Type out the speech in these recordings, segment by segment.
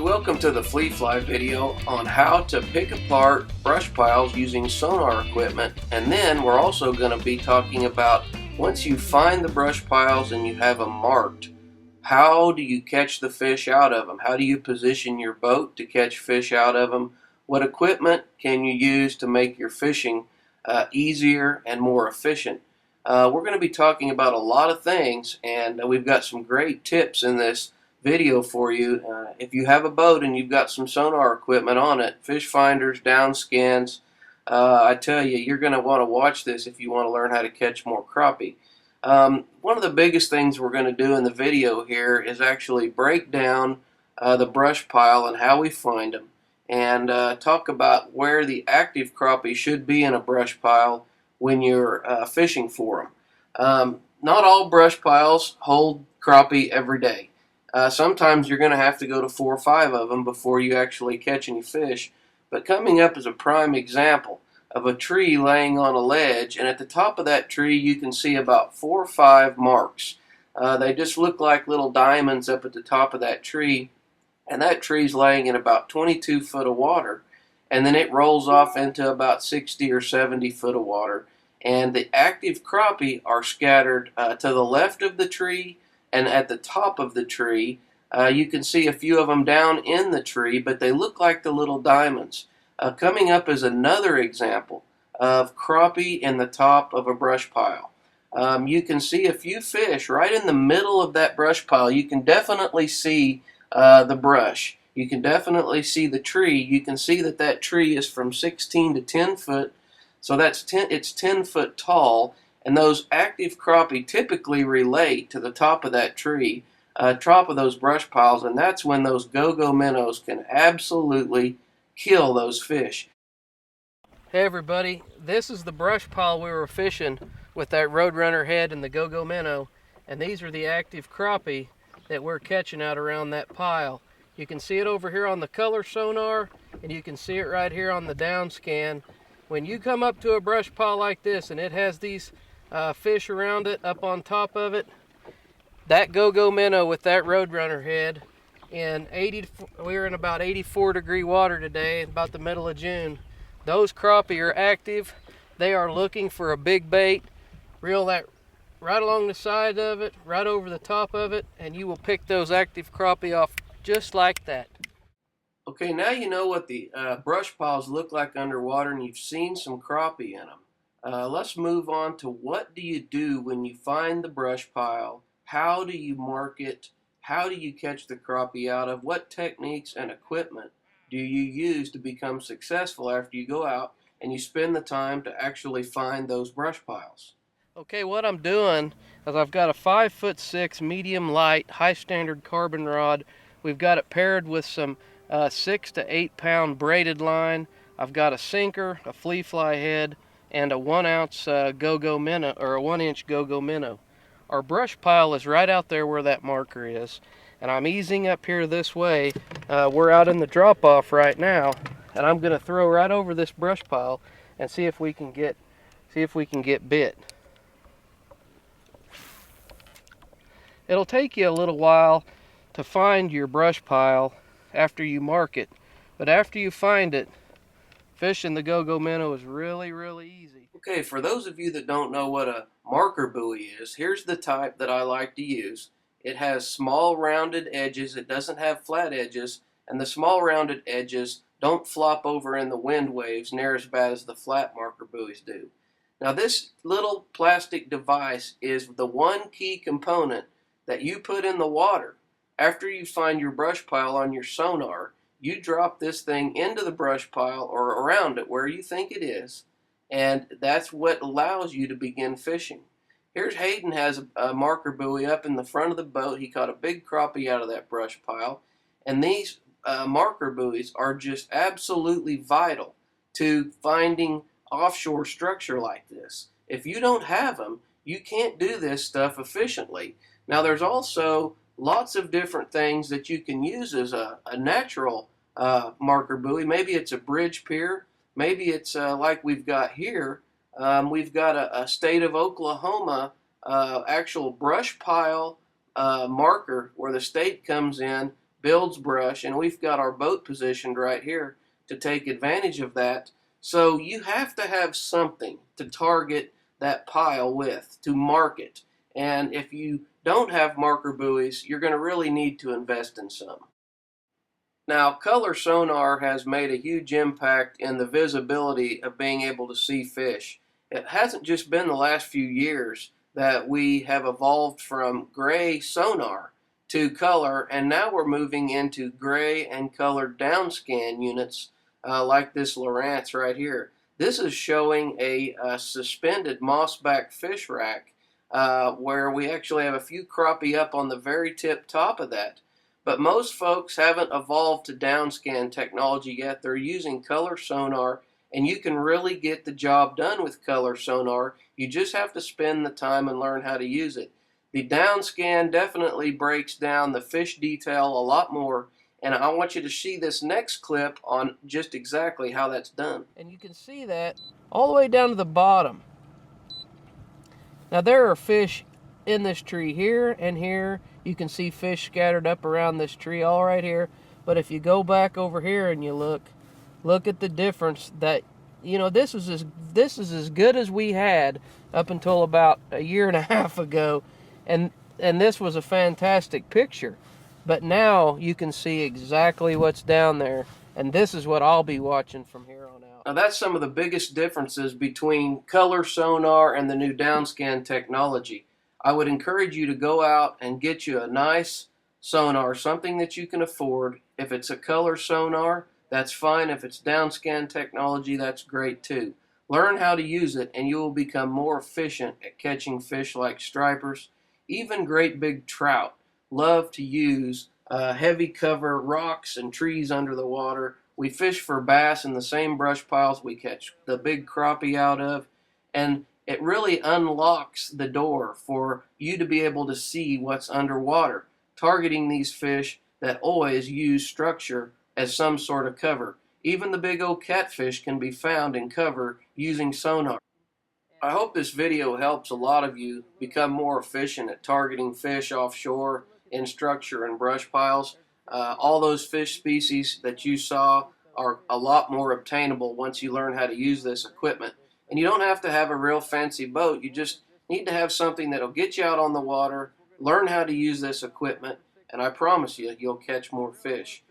Welcome to the Flea Fly video on how to pick apart brush piles using sonar equipment, and then we're also going to be talking about once you find the brush piles and you have them marked, how do you catch the fish out of them? How do you position your boat to catch fish out of them? What equipment can you use to make your fishing easier and more efficient? We're going to be talking about a lot of things, and we've got some great tips in this video for you. If you have a boat and you've got some sonar equipment on it, fish finders, down scans, I tell you, you're going to want to watch this if you want to learn how to catch more crappie. One of the biggest things we're going to do in the video here is actually break down the brush pile and how we find them, and talk about where the active crappie should be in a brush pile when you're fishing for them. Not all brush piles hold crappie every day. Sometimes you're going to have to go to 4 or 5 of them before you actually catch any fish. But coming up is a prime example of a tree laying on a ledge, and at the top of that tree you can see about 4 or 5 marks. They just look like little diamonds up at the top of that tree, and that tree's laying in about 22 foot of water, and then it rolls off into about 60 or 70 foot of water, and the active crappie are scattered to the left of the tree and at the top of the tree. You can see a few of them down in the tree, but they look like the little diamonds. Coming up is another example of crappie in the top of a brush pile. You can see a few fish right in the middle of that brush pile. You can definitely see the brush. You can definitely see the tree. You can see that that tree is from 16 to 10 foot, so it's 10 foot tall. And those active crappie typically relate to the top of that tree, top of those brush piles, and that's when those go-go minnows can absolutely kill those fish. Hey everybody, this is the brush pile we were fishing with that Roadrunner head and the go-go minnow, and these are the active crappie that we're catching out around that pile. You can see it over here on the color sonar, and you can see it right here on the down scan. When you come up to a brush pile like this and it has these fish around it, up on top of it, that go-go minnow with that Roadrunner head, we're in about 84 degree water today, about the middle of June. Those crappie are active. They are looking for a big bait. Reel that right along the side of it, right over the top of it, and you will pick those active crappie off just like that. Okay, now you know what the brush piles look like underwater, and you've seen some crappie in them. Let's move on to what do you do when you find the brush pile? How do you mark it? How do you catch the crappie out of? What techniques and equipment do you use to become successful after you go out and you spend the time to actually find those brush piles? Okay, what I'm doing is I've got a 5'6" medium light, high standard carbon rod. We've got it paired with some 6 to 8 pound braided line. I've got a sinker, a flea fly head, and a 1 ounce go-go minnow, or a 1 inch go-go minnow. Our brush pile is right out there where that marker is, and I'm easing up here this way. We're out in the drop off right now, and I'm going to throw right over this brush pile and see if we can get bit. It'll take you a little while to find your brush pile after you mark it, but after you find it, fishing the go-go minnow is really, really easy. Okay, for those of you that don't know what a marker buoy is, here's the type that I like to use. It has small rounded edges, it doesn't have flat edges, and the small rounded edges don't flop over in the wind waves near as bad as the flat marker buoys do. Now this little plastic device is the one key component that you put in the water. After you find your brush pile on your sonar, you drop this thing into the brush pile or around it where you think it is, and that's what allows you to begin fishing. Here's Hayden has a marker buoy up in the front of the boat. He caught a big crappie out of that brush pile, and these marker buoys are just absolutely vital to finding offshore structure like this. If you don't have them, you can't do this stuff efficiently. Now there's also lots of different things that you can use as a natural marker buoy. Maybe it's a bridge pier. Maybe it's like we've got here. We've got a state of Oklahoma actual brush pile marker where the state comes in builds brush, and we've got our boat positioned right here to take advantage of that. So you have to have something to target that pile with, to mark it. And if you don't have marker buoys, you're going to really need to invest in some. Now, color sonar has made a huge impact in the visibility of being able to see fish. It hasn't just been the last few years that we have evolved from gray sonar to color, and now we're moving into gray and colored downscan units like this Lowrance right here. This is showing a suspended mossback fish rack where we actually have a few crappie up on the very tip top of that. But most folks haven't evolved to downscan technology yet. They're using color sonar, and you can really get the job done with color sonar. You just have to spend the time and learn how to use it. The downscan definitely breaks down the fish detail a lot more, and I want you to see this next clip on just exactly how that's done. And you can see that all the way down to the bottom. Now there are fish in this tree here and here. You can see fish scattered up around this tree all right here. But if you go back over here and you look at the difference. That, you know, this is as good as we had up until about a year and a half ago, and this was a fantastic picture. But now you can see exactly what's down there, and this is what I'll be watching from here on out. Now that's some of the biggest differences between color sonar and the new downscan technology. I would encourage you to go out and get you a nice sonar, something that you can afford. If it's a color sonar, that's fine. If it's downscan technology, that's great too. Learn how to use it, and you will become more efficient at catching fish like stripers. Even great big trout love to use heavy cover rocks and trees under the water. We fish for bass in the same brush piles we catch the big crappie out of, and it really unlocks the door for you to be able to see what's underwater, targeting these fish that always use structure as some sort of cover. Even the big old catfish can be found in cover using sonar. I hope this video helps a lot of you become more efficient at targeting fish offshore in structure and brush piles. All those fish species that you saw are a lot more obtainable once you learn how to use this equipment. And you don't have to have a real fancy boat. You just need to have something that'll get you out on the water, learn how to use this equipment, and I promise you, you'll catch more fish.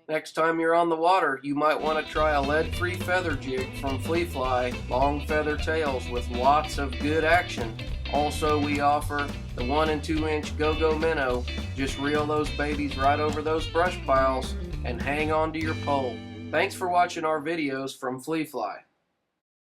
Next time you're on the water, you might want to try a lead-free feather jig from Fly, long feather tails with lots of good action. Also, we offer the 1 and 2 inch Go-Go minnow. Just reel those babies right over those brush piles and hang on to your pole. Thanks for watching our videos from Fly.